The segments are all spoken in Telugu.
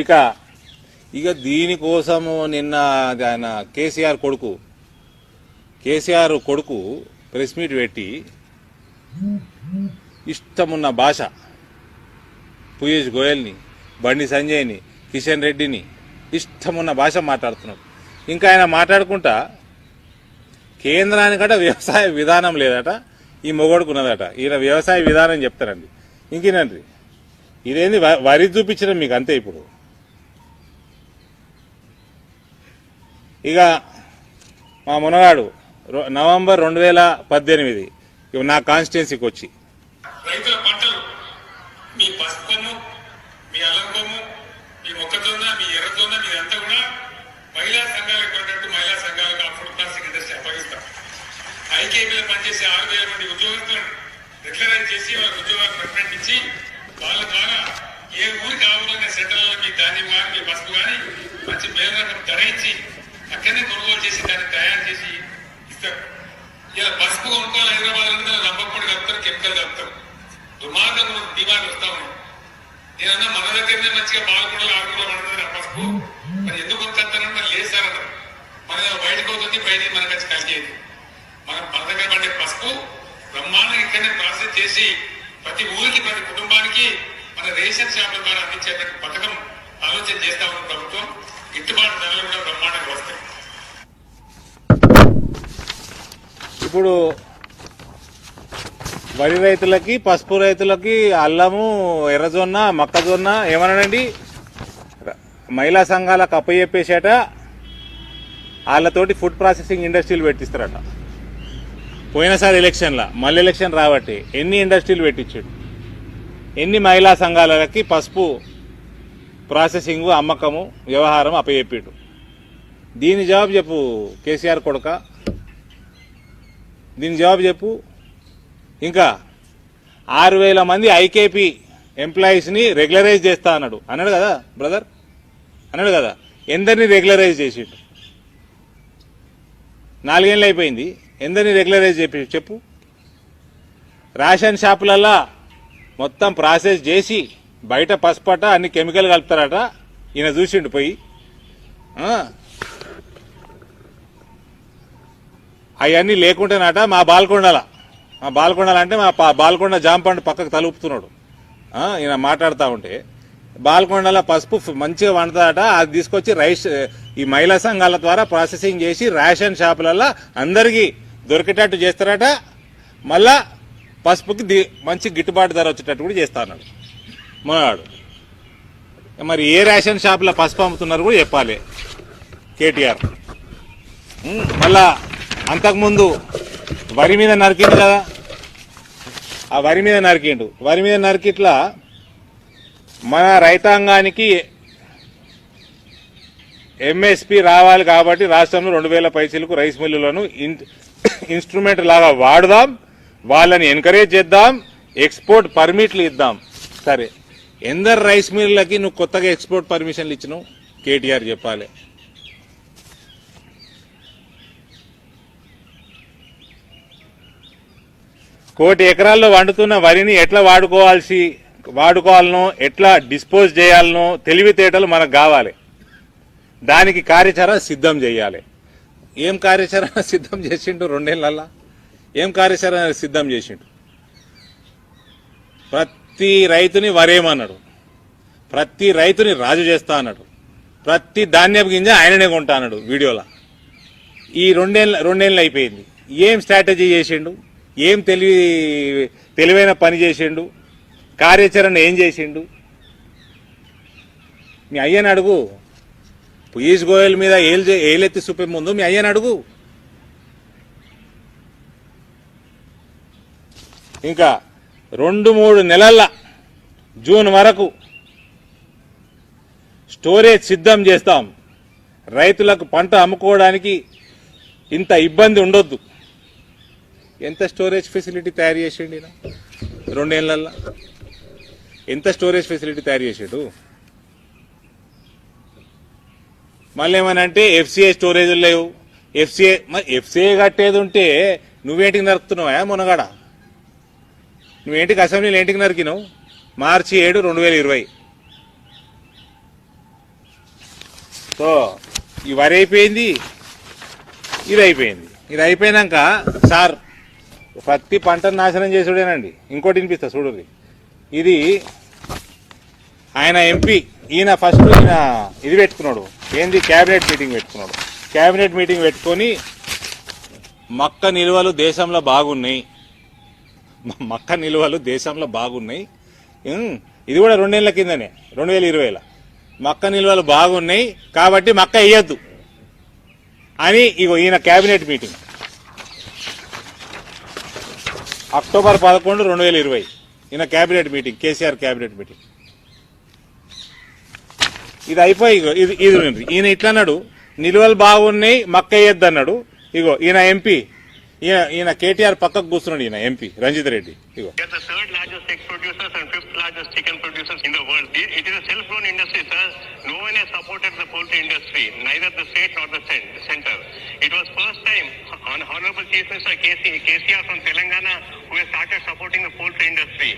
ఇక ఇక దీనికోసము నిన్న ఆయన కేసీఆర్ కొడుకు ప్రెస్ మీట్ పెట్టి ఇష్టమున్న భాష పీయూష్ గోయల్ని, బండి సంజయ్ని, కిషన్ రెడ్డిని ఇష్టమున్న భాష మాట్లాడుతున్నాడు. ఇంకా ఆయన మాట్లాడుకుంటా కేంద్రానికట వ్యవసాయ విధానం లేదట, ఈ మొగోడుకున్నదట. ఈయన వ్యవసాయ విధానం చెప్తారండి. ఇంకేనండి ఇదేంది వరి చూపించడం మీకు అంతే. ఇప్పుడు ఇక మా మునగాడు నవంబర్ 2018 నా కాన్స్టిట్యున్సీకి వచ్చి రైతుల పంటలు మీ పసుపు, మీ అల్లంకొమ్ము, మీ మొక్కజొన్న, మీ ఎర్రజొన్న మీదంతా కూడా మహిళా సంఘాలకు కొన్నట్టు మహిళా సంఘాలకు ఫుడ్ ప్రాసెసింగ్ ఇండస్ట్రీ అప్పగిస్తాం. ఐకేపీలో పనిచేసే 6,000 మంది ఉద్యోగస్తులను రెగ్యులరైజ్ చేసి వాళ్ళకి ఉద్యోగాలు పర్మనెంట్ ఇచ్చి వాళ్ళ ద్వారా ఏ ఊరికి ఆవులనే సెంటర్లలో మీ ధాన్యం కానీ మీ పసుపు కానీ మంచి మేలు రకం ధర ఇచ్చి అక్కడనే కొనుగోలు చేసి దాన్ని తయారు చేసి ఇస్తారు. ఇలా పసుపు కొనుక్కోవాలి హైదరాబాద్ రంపపొడి కలుపుతారు, కెమికల్ కలుపుతారు. దుమార్గంలో డిమాండ్ వస్తా ఉన్నాయి. నేనన్నా మన దగ్గరనే మంచిగా పాలకూడలు ఆకుకూరలు పడుతుంది ఆ పసుపు, మరి ఎందుకు కొనుక్కొస్తారని మరి లేదు సార్ అన్నారు. మన బయటకు అవుతుంది, బయటికి మనకు వచ్చి కలిగేది. మన దగ్గర పడే పసుపు బ్రహ్మాండంగా ఇక్కడనే ప్రాసెస్ చేసి ప్రతి ఊరికి ప్రతి కుటుంబానికి మన రేషన్ షాపుల ద్వారా అందించేటువంటి పథకం ఆలోచన చేస్తా ఉన్న ప్రభుత్వం. గిట్టుబాటు ధరలు కూడా బ్రహ్మాండంగా వస్తాయి. ఇప్పుడు వరి రైతులకి, పసుపు రైతులకి అల్లము, ఎర్రజొన్న, మొక్కజొన్న ఏమన్నానండి మహిళా సంఘాలకు అప్పచెప్పేసేట వాళ్ళతోటి ఫుడ్ ప్రాసెసింగ్ ఇండస్ట్రీలు పెట్టిస్తారట. పోయినసారి ఎలక్షన్లో మళ్ళీ ఎలక్షన్ రాబట్టి ఎన్ని ఇండస్ట్రీలు పెట్టించాడు, ఎన్ని మహిళా సంఘాలకి పసుపు ప్రాసెసింగ్, అమ్మకము, వ్యవహారం అప్పచెప్పాడు. దీని జవాబు చెప్పు కేసీఆర్ కొడుక, దీని జవాబు చెప్పు. ఇంకా 6,000 మంది ఐకేపీ ఎంప్లాయీస్ని రెగ్యులరైజ్ చేస్తా అన్నాడు కదా బ్రదర్, అన్నాడు కదా. ఎందరిని రెగ్యులరైజ్ చేసిండు? 4 ఏళ్ళు అయిపోయింది. ఎందరిని రెగ్యులరైజ్ చెప్పు. రేషన్ షాపులల్లా మొత్తం ప్రాసెస్ చేసి బయట పసుపట అన్ని కెమికల్ కలుపుతారట. ఈయన చూసిండు పోయి. అవన్నీ లేకుంటేనట మా బాల్కొండ అంటే మా బాల్కొండ జాంపండు పక్కకు తలుపుతున్నాడు. ఈయన మాట్లాడుతూ ఉంటే బాల్కొండలో పసుపు మంచిగా వండుతాడట. అది తీసుకొచ్చి ఈ మహిళా సంఘాల ద్వారా ప్రాసెసింగ్ చేసి రేషన్ షాపులలో అందరికీ దొరికేటట్టు చేస్తారట. మళ్ళా పసుపుకి మంచి గిట్టుబాటు ధర వచ్చేటట్టు కూడా చేస్తా అన్నాడు మనవాడు. మరి ఏ రేషన్ షాపులో పసుపు అమ్ముతున్నారు కూడా చెప్పాలి కేటీఆర్. మళ్ళా అంతకుముందు వరి మీద నరికిండు కదా, ఆ వరి మీద నరికిట్లా మన రైతాంగానికి ఎంఎస్పి రావాలి కాబట్టి రాష్ట్రంలో 2,000 పైసలకు రైస్ మిల్లులను ఇన్స్ట్రుమెంట్ లాగా వాడుదాం, వాళ్ళని ఎంకరేజ్ చేద్దాం, ఎక్స్పోర్ట్ పర్మిట్లు ఇద్దాం. సరే, ఎందరు రైస్ మిల్లులకి నువ్వు కొత్తగా ఎక్స్పోర్ట్ పర్మిషన్లు ఇచ్చినావు కేటీఆర్ చెప్పాలి. కోటి ఎకరాల్లో వండుతున్న వరిని ఎట్లా వాడుకోవాలనో, ఎట్లా డిస్పోజ్ చేయాలనో తెలివితేటలు మనకు కావాలి. దానికి కార్యాచరణ సిద్ధం చేయాలి. ఏం కార్యాచరణ సిద్ధం చేసిండు 2 ఏళ్లల్లా? ఏం కార్యాచరణ సిద్ధం చేసిండు? ప్రతి రైతుని వరేమన్నాడు, ప్రతి రైతుని రాజు చేస్తా అన్నాడు, ప్రతి ధాన్యపు గింజ ఆయననే కొంటా అన్నాడు వీడియోలో. ఈ 2 ఏళ్ళు అయిపోయింది. ఏం స్ట్రాటజీ చేసిండు? ఏం తెలివైన పని చేసిండు? కార్యాచరణ ఏం చేసిండు? మీ అయ్యని అడుగు. పీయూష్ గోయల్ మీద ఏలెత్తి చూపే ముందు మీ అయ్యని అడుగు. ఇంకా 2-3 నెలల జూన్ వరకు స్టోరేజ్ సిద్ధం చేస్తాం. రైతులకు పంట అమ్ముకోవడానికి ఇంత ఇబ్బంది ఉండొద్దు. ఎంత స్టోరేజ్ ఫెసిలిటీ తయారు చేసిండు 2 ఏళ్లలో? ఎంత స్టోరేజ్ ఫెసిలిటీ తయారు చేసాడు? మళ్ళీ ఏమనంటే ఎఫ్సిఐ స్టోరేజ్లు లేవు. ఎఫ్సిఐ కట్టేది ఉంటే నువ్వేంటికి నరుకుతున్నావా మునగాడ? నువ్వేంటికి అసెంబ్లీలో ఏంటికి నరికినావు? మార్చి 7, 2020 సో ఈ వరి అయిపోయింది, ఇది అయిపోయింది. ఇది అయిపోయినాక సార్ ప్రతి పంటను నాశనం చేసుడేనండి. ఇంకోటి వినిపిస్తా చూడండి. ఇది ఆయన ఎంపీ, ఈయన ఫస్ట్ ఈయన ఇది పెట్టుకున్నాడు, ఏంది క్యాబినెట్ మీటింగ్ పెట్టుకున్నాడు. క్యాబినెట్ మీటింగ్ పెట్టుకొని మక్క నిల్వలు దేశంలో బాగున్నాయి, మక్క నిల్వలు దేశంలో బాగున్నాయి. ఇది కూడా 2 ఏళ్ల కిందనే, 2020లో మక్క నిల్వలు బాగున్నాయి కాబట్టి మక్క వేయద్దు అని ఇగో ఈయన క్యాబినెట్ మీటింగ్ అక్టోబర్ 11, 2020 ఈయన cabinet meeting, KCR cabinet meeting. ఇది అయిపోయి ఇగో ఇది ఈయన ఇట్లా అన్నాడు, నిల్వలు బాగున్నాయి మక్క వేయద్దు అన్నాడు. ఇగో ఈయన ఎంపీ, ఈయన కేటీఆర్ పక్కకు కూర్చున్నాడు, ఈయన ఎంపీ రంజిత్ రెడ్డి. ఇగో the third largest egg producers and fifth largest chicken producers in the world. It is a self-grown industry, sir. No one has supported the poultry industry, neither the state nor the center. It was first time on Honorable Chief Minister KCR from Telangana who has started supporting the poultry industry.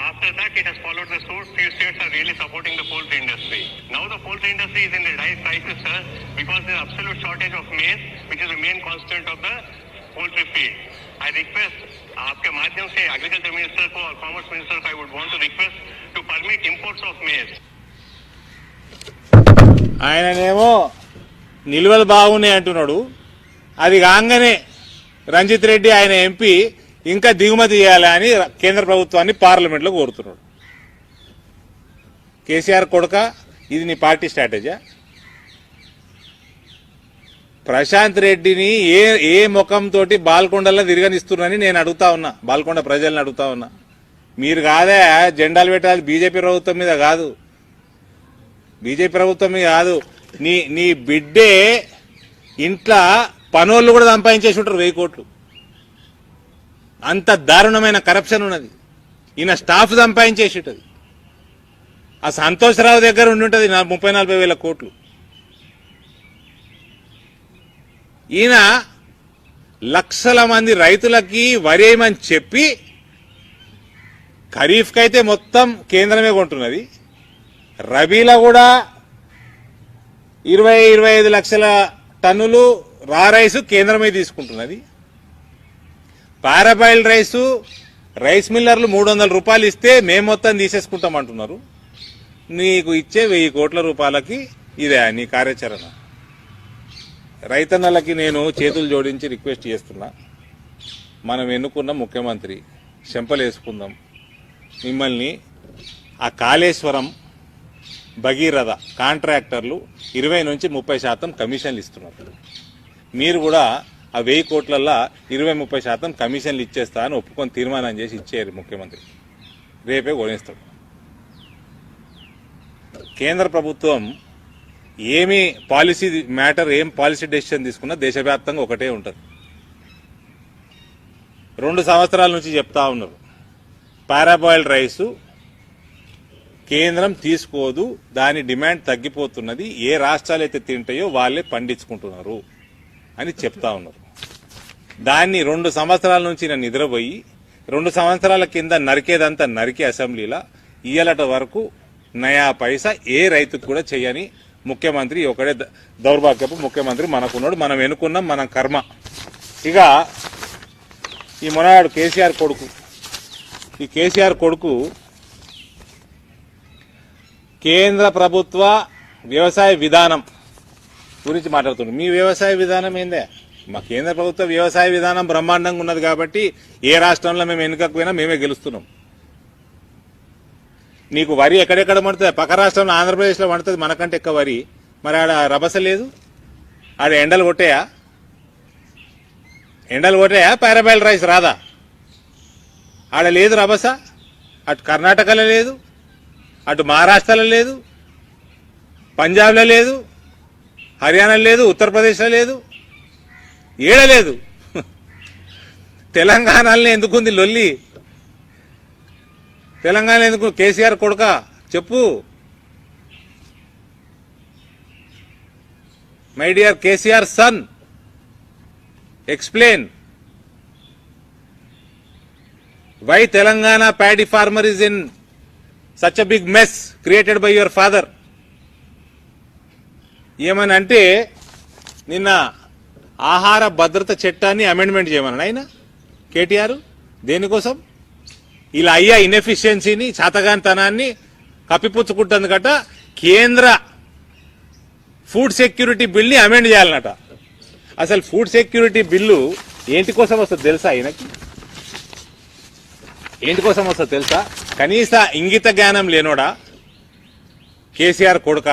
After that, it has followed the suit. Few states are really supporting the poultry industry. Now the poultry industry is in the dire crisis, sir, because there is absolute shortage of maize, which is the main constituent of the poultry feed. I request आपके माध्यम से एग्रीकल्चर मिनिस्टर को और कॉमर्स मिनिस्टर को I would want to request to permit imports of maize. ఆయననేమో నిల్వలు బాగున్నాయి అంటున్నాడు. అది కాగానే రంజిత్ రెడ్డి ఆయన ఎంపీ ఇంకా దిగుమతి చేయాలి అని కేంద్ర ప్రభుత్వాన్ని పార్లమెంట్లో కోరుతున్నాడు. కేసీఆర్ కొడుక, ఇది నీ పార్టీ స్ట్రాటజీ? ప్రశాంత్ రెడ్డిని ఏ ముఖంతో బాల్కొండలో తిరగనిస్తున్నారని నేను అడుగుతా ఉన్నా, బాల్కొండ ప్రజల్ని అడుగుతా ఉన్నా. మీరు కాదే జెండాలు పెట్టాలి బీజేపీ ప్రభుత్వం మీద కాదు, బీజేపీ ప్రభుత్వం మీద కాదు. నీ బిడ్డే ఇంట్లో పనోళ్ళు కూడా సంపాదించేసి ఉంటారు 1000 కోట్లు. అంత దారుణమైన కరప్షన్ ఉన్నది. ఈయన స్టాఫ్ సంపాదించేసి ఉంటుంది. ఆ సంతోషరావు దగ్గర ఉండి ఉంటుంది 30-40 వేల కోట్లు. ఈయన లక్షల మంది రైతులకి వరి వేయమని చెప్పి ఖరీఫ్కి అయితే మొత్తం కేంద్రమే కొంటున్నది, రబీలో కూడా 20-25 లక్షల టన్నులు రా రైసు కేంద్రమే తీసుకుంటున్నది. పారాబాయిల్డ్ రైస్ మిల్లర్లు 300 రూపాయలు ఇస్తే మేము మొత్తం తీసేసుకుంటామంటున్నారు. నీకు ఇచ్చే 1000 కోట్ల రూపాయలకి ఇదే నీ కార్యాచరణ? రైతన్నలకి నేను చేతులు జోడించి రిక్వెస్ట్ చేస్తున్నా, మనం ఎన్నుకున్న ముఖ్యమంత్రి చెంపలేసుకుందాం. మిమ్మల్ని ఆ కాళేశ్వరం, భగీరథ కాంట్రాక్టర్లు 20-30% కమిషన్లు ఇస్తున్నారు. మీరు కూడా ఆ 1000 కోట్లల్లో 20-30% కమిషన్లు ఇచ్చేస్తా అని ఒప్పుకొని తీర్మానం చేసి ఇచ్చేయారు ముఖ్యమంత్రి. రేపే కొనేస్తాడు. కేంద్ర ప్రభుత్వం ఏమి పాలసీ మ్యాటర్, ఏం పాలసీ డెసిషన్ తీసుకున్నా దేశవ్యాప్తంగా ఒకటే ఉంటుంది. 2 సంవత్సరాల నుంచి చెప్తా ఉన్నారు, పారాబాయిల్డ్ రైసు కేంద్రం తీసుకోదు, దాని డిమాండ్ తగ్గిపోతున్నది, ఏ రాష్ట్రాలు అయితే తింటాయో వాళ్ళే పండించుకుంటున్నారు అని చెప్తా ఉన్నారు. దాన్ని 2 సంవత్సరాల నుంచి నేను నిద్రపోయి 2 సంవత్సరాల కింద నరికేదంతా నరికి అసెంబ్లీలో ఇయ్యలట వరకు నయా పైసా ఏ రైతుకు కూడా చేయని ముఖ్యమంత్రి ఒకడే దౌర్భాగ్యపు ముఖ్యమంత్రి మనకున్నాడు. మనం ఎన్నుకున్నాం, మన కర్మ. ఇక ఈ మొనాడు కేసీఆర్ కొడుకు, ఈ కేసీఆర్ కొడుకు కేంద్ర ప్రభుత్వ వ్యవసాయ విధానం గురించి మాట్లాడుతున్నాడు. మీ వ్యవసాయ విధానం ఏందే? మా కేంద్ర ప్రభుత్వ వ్యవసాయ విధానం బ్రహ్మాండంగా ఉన్నది కాబట్టి ఏ రాష్ట్రంలో మేము ఎన్నికకపోయినా మేమే గెలుస్తున్నాం. నీకు వరి ఎక్కడెక్కడ పండుతుంది? పక్క రాష్ట్రంలో ఆంధ్రప్రదేశ్లో పండుతుంది మనకంటే ఎక్కువ వరి. మరి ఆడ రభస లేదు, ఆడ ఎండలు కొట్టాయా? పారాబాయిల్డ్ రైస్ రాదా? ఆడ లేదు రభస. అటు కర్ణాటకలో లేదు, అటు మహారాష్ట్రలో లేదు, పంజాబ్లో లేదు, హర్యానాలో లేదు, ఉత్తరప్రదేశ్లో లేదు, ఏడలేదు. తెలంగాణలో ఎందుకుంది లొల్లి? తెలంగాణ ఎందుకు? కేసీఆర్ కొడుక చెప్పు. My dear KCR son, explain why Telangana paddy farmer is in such a big mess created by your father. ఏమని అంటే నిన్న ఆహార భద్రత చట్టాన్ని అమెండ్మెంట్ చేయమన్నాడు ఆయన కేటీఆర్. దేనికోసం? ఇలా అయ్యా ఇన్ఎఫిషియన్సీని, చాతగానితనాన్ని కప్పిపుచ్చుకుంటుంది గట. కేంద్ర ఫుడ్ సెక్యూరిటీ బిల్ని అమెండ్ చేయాలన్నట. అసలు ఫుడ్ సెక్యూరిటీ బిల్లు ఏంటి కోసం వస్తుంది తెలుసా ఆయనకి? ఏంటి కోసం వస్తుంది తెలుసా? కనీస ఇంగిత జ్ఞానం లేనోడా కేసీఆర్ కొడుక?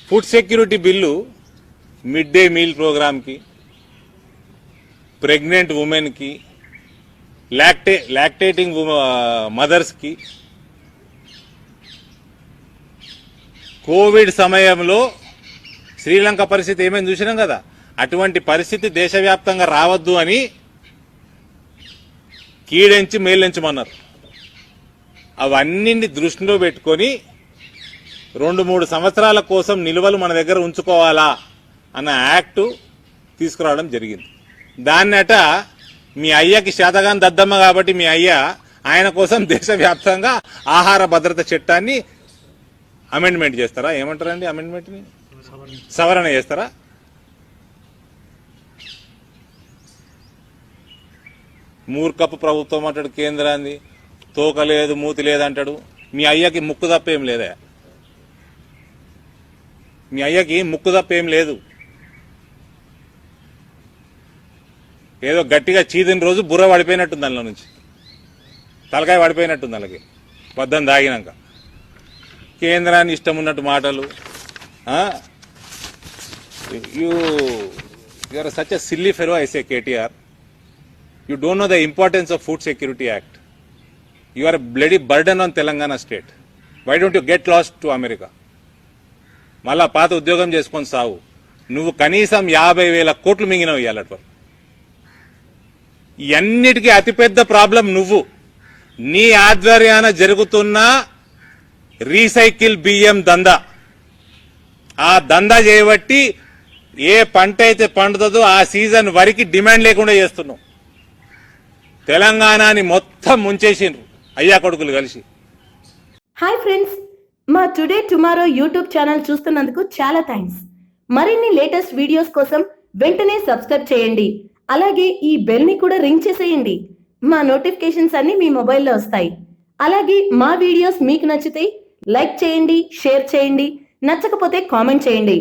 Food security bill mid day meal ప్రోగ్రామ్కి, ప్రెగ్నెంట్ ఉమెన్కి, లాక్టేటింగ్ మదర్స్కి, కోవిడ్ సమయంలో శ్రీలంక పరిస్థితి ఏమైంది చూసినాం కదా. అటువంటి పరిస్థితి దేశవ్యాప్తంగా రావద్దు అని కీడెంచి మేలెంచమన్నారు. అవన్నీ దృష్టిలో పెట్టుకొని 2-3 సంవత్సరాల కోసం నిల్వలు మన దగ్గర ఉంచుకోవాలా అన్న యాక్టు తీసుకురావడం జరిగింది. దాన్నట మీ అయ్యకి శాతగాని దద్దమ్మ కాబట్టి మీ అయ్య ఆయన కోసం దేశవ్యాప్తంగా ఆహార భద్రత చట్టాన్ని అమెండ్మెంట్ చేస్తారా? ఏమంటారండి అమెండ్మెంట్ని? సవరణ చేస్తారా? మూర్ఖపు ప్రభుత్వం అంటాడు కేంద్రాన్ని. తోక లేదు మూతి లేదంటాడు. మీ అయ్యకి ముక్కు తప్పేం లేదా? మీ అయ్యకి ముక్కు తప్పేం లేదు. ఏదో గట్టిగా చీదిన రోజు బుర్ర పడిపోయినట్టుంది దానిలో నుంచి, తలకాయ పడిపోయినట్టుంది వాళ్ళకి పద్దం దాగినాక. కేంద్రాన్ని ఇష్టం ఉన్నట్టు మాటలు. You are such a silly fellow I say KTR. You don't know the importance of Food Security Act. You are a bloody burden on Telangana state. Why don't you get lost to America? మళ్ళా పాత ఉద్యోగం చేసుకొని సావు. నువ్వు కనీసం 50,000 కోట్లు మింగినవు ఇయ్యాలట. ఇవన్నిటికీ అతిపెద్ద ప్రాబ్లం నువ్వు. నీ ఆధ్వర్యాన జరుగుతున్న రీసైకిల్ బియ్యం దందా. ఆ దందా చేయబట్టి ఏ పంట అయితే పండుతుందో ఆ సీజన్ వరకు డిమాండ్ లేకుండా చేస్తున్నావు. తెలంగాణని మొత్తం ముంచేసిండ్రు అయ్యా కొడుకులు కలిసి. హాయ్ ఫ్రెండ్స్, మా టుడే టుమారో యూట్యూబ్ ఛానల్ చూస్తున్నందుకు చాలా థ్యాంక్స్. మరిన్ని లేటెస్ట్ వీడియోస్ కోసం వెంటనే సబ్స్క్రైబ్ చేయండి. అలాగే ఈ బెల్ ని కూడా రింగ్ చేసేయండి. మా నోటిఫికేషన్స్ అన్ని మీ మొబైల్లో వస్తాయి. అలాగే మా వీడియోస్ మీకు నచ్చితే లైక్ చేయండి, షేర్ చేయండి, నచ్చకపోతే కామెంట్ చేయండి.